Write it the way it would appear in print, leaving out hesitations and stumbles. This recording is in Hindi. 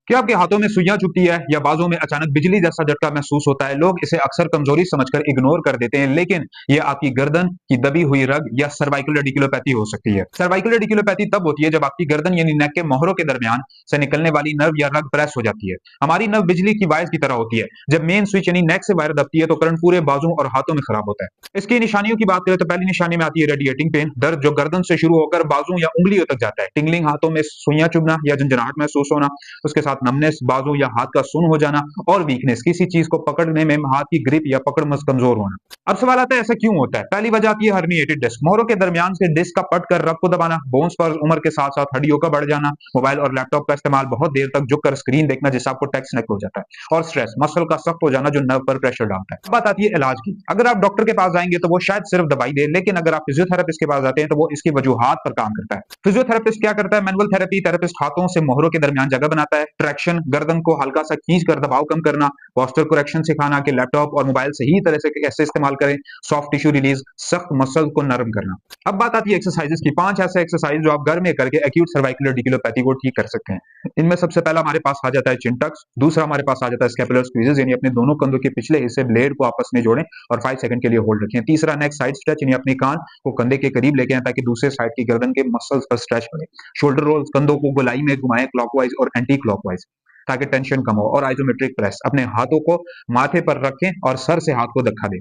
क्या आपके हाथों में सुइयां चुभती है या बाजू में अचानक बिजली जैसा झटका महसूस होता है? लोग इसे अक्सर कमजोरी समझकर इग्नोर कर देते हैं, लेकिन ये आपकी गर्दन की दबी हुई रग या सर्वाइकल रेडिकुलोपैथी हो सकती है। सर्वाइकल रेडिकुलोपैथी तब होती है जब आपकी गर्दन यानी नेक के मोहरों के दरमियान से निकलने वाली नर्व या रग प्रेस हो जाती है। हमारी नर्व बिजली की वायर की तरह होती है। जब मेन स्विच यानी नेक से वायर दबती है तो करंट पूरे बाजू और हाथों में खराब होता है। इसकी निशानियों की बात करें तो पहली निशानी में आती है रेडिएटिंग पेन, दर्द जो गर्दन से शुरू होकर बाजू या उंगलियों तक जाता है। टिंगलिंग, हाथों में सुइयां चुभना या झंझनाहट महसूस होना। उसके साथ नमनेस, बाजू या हाथ का सुन्न हो जाना और वीकनेस, किसी चीज को पकड़ने में हाथ की ग्रिप या पकड़ मस कमजोर होना। अब सवाल आता है ऐसा क्यों होता है? पहली वजह आती है हर्निएटेड डिस्क, मोहरों के दरमियान से डिस्क का पट कर रग को दबाना। बोन्स पर उम्र के साथ साथ हड्डियों का बढ़ जाना। मोबाइल और लैपटॉप का इस्तेमाल, बहुत देर तक झुक कर स्क्रीन देखना जिससे आपको टेक्स्ट नेक हो जाता है। और स्ट्रेस, मसल का सख्त हो जाना जो नर्व पर प्रेशर डालता है। अब बात आती है इलाज की। अगर आप डॉक्टर के पास जाएंगे तो वो शायद सिर्फ दवाई दे, लेकिन अगर आप फिजियोथेरेपिस्ट के पास जाते हैं तो वो इसकी वजूहात पर काम करता है। फिजियोथेरेपिस्ट क्या करता है? मैनुअल थेरेपी, थेरेपिस्ट हाथों से मोहरों के दरमियान जगह बनाता है। ट्रैक्शन, गर्दन को हल्का सा खींच कर दबाव कम करना। पोस्चर करेक्शन सिखाना कि लैपटॉप और मोबाइल सही तरह से कैसे इस्तेमाल करें। सॉफ्ट टिश्यू रिलीज, सख्त मसल को नरम करना। अब बात आती है एक्सरसाइजेस की। 5 ऐसे एक्सरसाइज जो आप घर में करके एक्यूट सर्वाइकल रेडिकुलोपैथी को ठीक कर सकते हैं। इनमें सबसे पहला हमारे पास आ जाता है चिन टक्स, दूसरा हमारे पास आ जाता है स्कैपुलर स्क्वीजेस, यानी अपने दोनों कंधों के पिछले हिस्से ब्लेड को आपस में जोड़ें और 5 सेकंड के लिए होल्ड रखें। तीसरा नेक साइड स्ट्रेच, यानी अपनी कान को कंधे के करीब लेके आए ताकि दूसरे साइड की गर्दन के मसल्स पर स्ट्रेच बने। शोल्डर रोल्स, कंधों को गोलाई में घुमाएं क्लॉकवाइज और एंटी क्लॉकवाइज ताकि टेंशन कम हो। और आइसोमेट्रिक प्रेस, अपने हाथों को माथे पर रखें और सर से हाथ को धक्का दें।